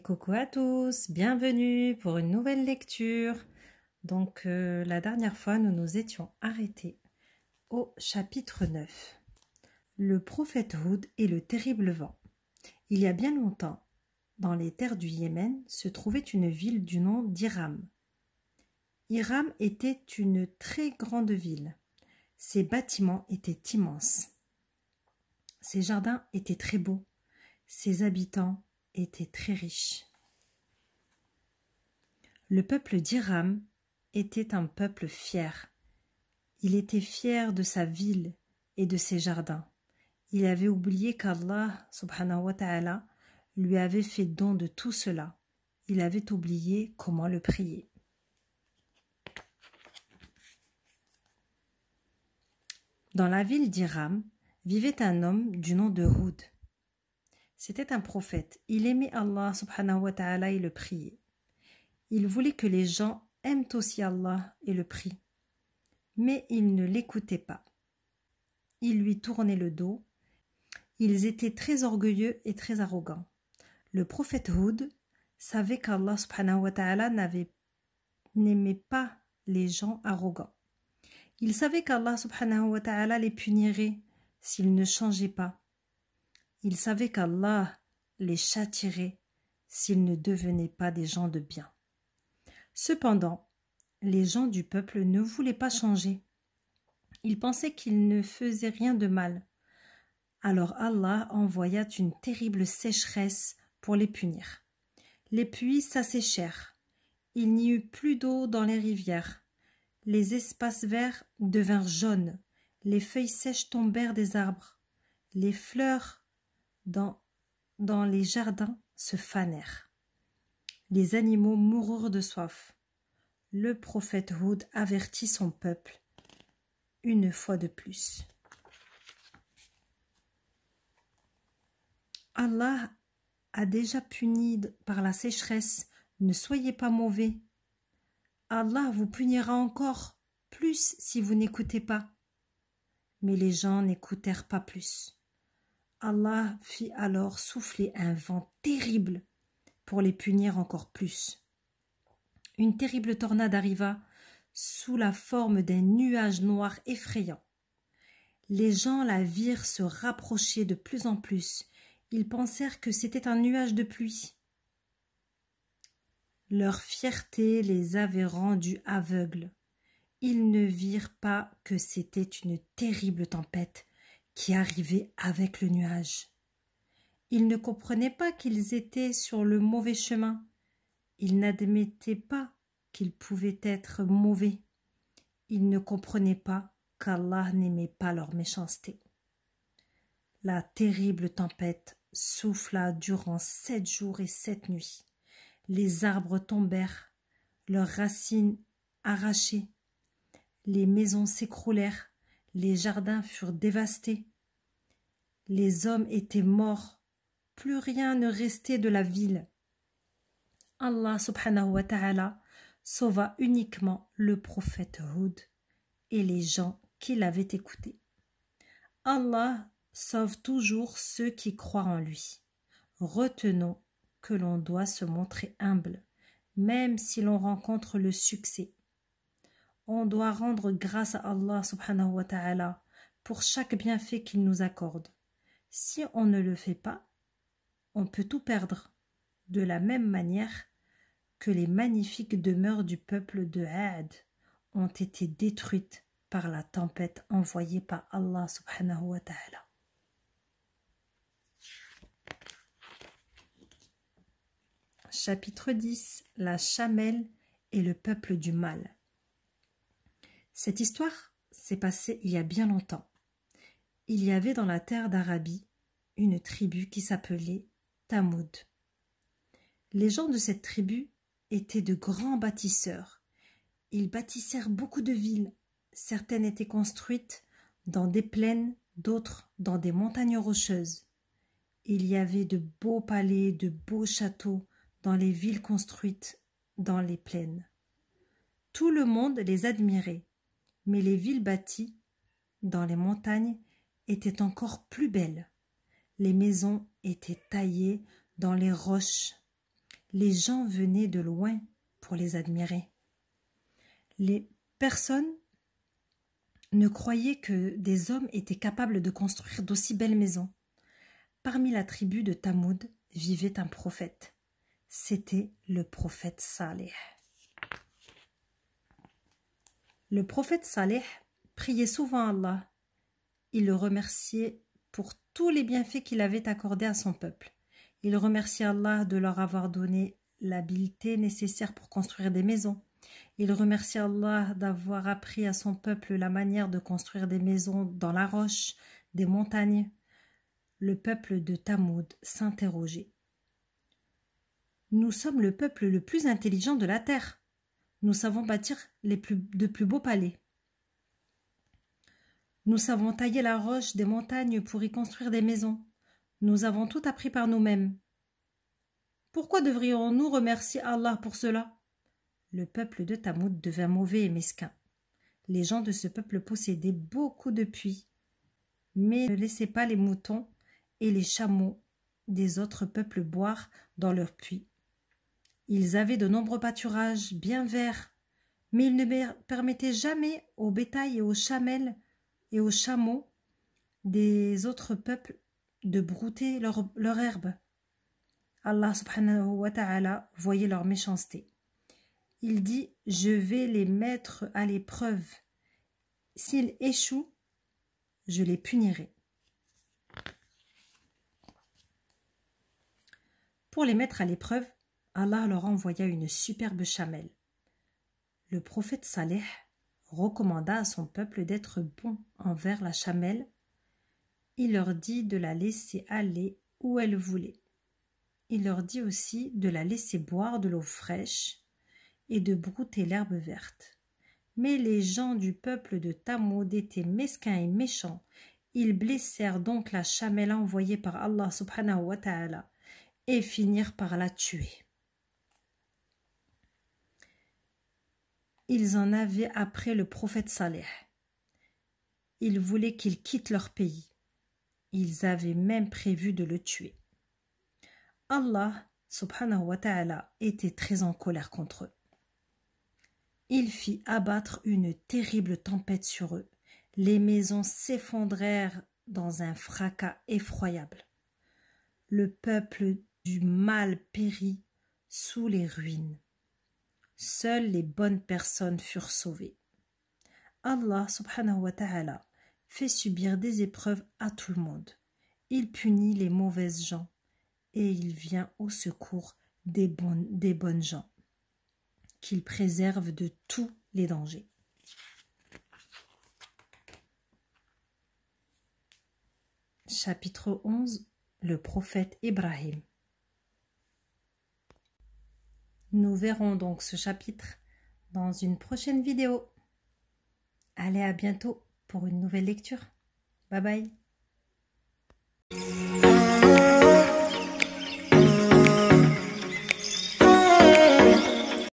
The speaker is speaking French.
Coucou à tous, bienvenue pour une nouvelle lecture. Donc la dernière fois, nous nous étions arrêtés au chapitre 9. Le prophète Houd et le terrible vent. Il y a bien longtemps, dans les terres du Yémen, se trouvait une ville du nom d'Iram. Iram était une très grande ville. Ses bâtiments étaient immenses. Ses jardins étaient très beaux. Ses habitants étaient très riches. Le peuple d'Iram était un peuple fier. Il était fier de sa ville et de ses jardins. Il avait oublié qu'Allah subhanahu wa ta'ala lui avait fait don de tout cela. Il avait oublié comment le prier. Dans la ville d'Iram vivait un homme du nom de Houd. C'était un prophète. Il aimait Allah subhanahu wa ta'ala et le priait. Il voulait que les gens aiment aussi Allah et le prient. Mais ils ne l'écoutaient pas. Ils lui tournaient le dos. Ils étaient très orgueilleux et très arrogants. Le prophète Houd savait qu'Allah subhanahu wa ta'ala n'aimait pas les gens arrogants. Il savait qu'Allah subhanahu wa ta'ala les punirait s'ils ne changeaient pas. Il savait qu'Allah les châtierait s'ils ne devenaient pas des gens de bien. Cependant, les gens du peuple ne voulaient pas changer. Ils pensaient qu'ils ne faisaient rien de mal. Alors Allah envoya une terrible sécheresse pour les punir. Les puits s'asséchèrent. Il n'y eut plus d'eau dans les rivières. Les espaces verts devinrent jaunes. Les feuilles sèches tombèrent des arbres. Les fleurs dans les jardins se fanèrent. Les animaux moururent de soif. Le prophète Houd avertit son peuple une fois de plus. Allah a déjà puni par la sécheresse. Ne soyez pas mauvais. Allah vous punira encore plus si vous n'écoutez pas. Mais les gens n'écoutèrent pas plus. Allah fit alors souffler un vent terrible pour les punir encore plus. Une terrible tornade arriva sous la forme d'un nuage noir effrayant. Les gens la virent se rapprocher de plus en plus. Ils pensèrent que c'était un nuage de pluie. Leur fierté les avait rendus aveugles. Ils ne virent pas que c'était une terrible tempête qui arrivait avec le nuage. Ils ne comprenaient pas qu'ils étaient sur le mauvais chemin. Ils n'admettaient pas qu'ils pouvaient être mauvais. Ils ne comprenaient pas qu'Allah n'aimait pas leur méchanceté. La terrible tempête souffla durant 7 jours et 7 nuits. Les arbres tombèrent, leurs racines arrachées. Les maisons s'écroulèrent, les jardins furent dévastés. Les hommes étaient morts, plus rien ne restait de la ville. Allah subhanahu wa ta'ala sauva uniquement le prophète Houd et les gens qui l'avaient écouté. Allah sauve toujours ceux qui croient en lui. Retenons que l'on doit se montrer humble, même si l'on rencontre le succès. On doit rendre grâce à Allah subhanahu wa ta'ala pour chaque bienfait qu'il nous accorde. Si on ne le fait pas, on peut tout perdre, de la même manière que les magnifiques demeures du peuple de Aad ont été détruites par la tempête envoyée par Allah subhanahu wa ta'ala. Chapitre 10. La chamelle et le peuple du mal. Cette histoire s'est passée il y a bien longtemps. Il y avait dans la terre d'Arabie une tribu qui s'appelait Tamoud. Les gens de cette tribu étaient de grands bâtisseurs. Ils bâtissèrent beaucoup de villes. Certaines étaient construites dans des plaines, d'autres dans des montagnes rocheuses. Il y avait de beaux palais, de beaux châteaux dans les villes construites dans les plaines. Tout le monde les admirait, mais les villes bâties dans les montagnes étaient encore plus belles. Les maisons étaient taillées dans les roches. Les gens venaient de loin pour les admirer. Les personnes ne croyaient que des hommes étaient capables de construire d'aussi belles maisons. Parmi la tribu de Thamoud vivait un prophète. C'était le prophète Saleh. Le prophète Saleh priait souvent Allah. Il le remerciait pour tous les bienfaits qu'il avait accordés à son peuple. Il remerciait Allah de leur avoir donné l'habileté nécessaire pour construire des maisons. Il remerciait Allah d'avoir appris à son peuple la manière de construire des maisons dans la roche, des montagnes. Le peuple de Thamoud s'interrogeait. Nous sommes le peuple le plus intelligent de la terre. Nous savons bâtir de plus beaux palais. Nous savons tailler la roche des montagnes pour y construire des maisons. Nous avons tout appris par nous-mêmes. Pourquoi devrions-nous remercier Allah pour cela? Le peuple de Thamoud devint mauvais et mesquin. Les gens de ce peuple possédaient beaucoup de puits, mais ne laissaient pas les moutons et les chameaux des autres peuples boire dans leurs puits. Ils avaient de nombreux pâturages bien verts, mais ils ne permettaient jamais au bétail et aux chamelles et aux chameaux des autres peuples de brouter leur herbe. Allah subhanahu wa ta'ala voyait leur méchanceté. Il dit « Je vais les mettre à l'épreuve. S'ils échouent, je les punirai. » Pour les mettre à l'épreuve, Allah leur envoya une superbe chamelle. Le prophète Saleh recommanda à son peuple d'être bon envers la chamelle. Il leur dit de la laisser aller où elle voulait. Il leur dit aussi de la laisser boire de l'eau fraîche et de brouter l'herbe verte. Mais les gens du peuple de Thamoud étaient mesquins et méchants. Ils blessèrent donc la chamelle envoyée par Allah subhanahu wa ta'ala et finirent par la tuer. Ils en avaient après le prophète Saleh. Ils voulaient qu'il quitte leur pays. Ils avaient même prévu de le tuer. Allah subhanahu wa ta'ala était très en colère contre eux. Il fit abattre une terrible tempête sur eux. Les maisons s'effondrèrent dans un fracas effroyable. Le peuple du mal périt sous les ruines. Seules les bonnes personnes furent sauvées. Allah subhanahu wa ta'ala fait subir des épreuves à tout le monde. Il punit les mauvaises gens et il vient au secours des bonnes gens, qu'il préserve de tous les dangers. Chapitre 11. Le prophète Ibrahim. Nous verrons donc ce chapitre dans une prochaine vidéo. Allez, à bientôt pour une nouvelle lecture. Bye bye.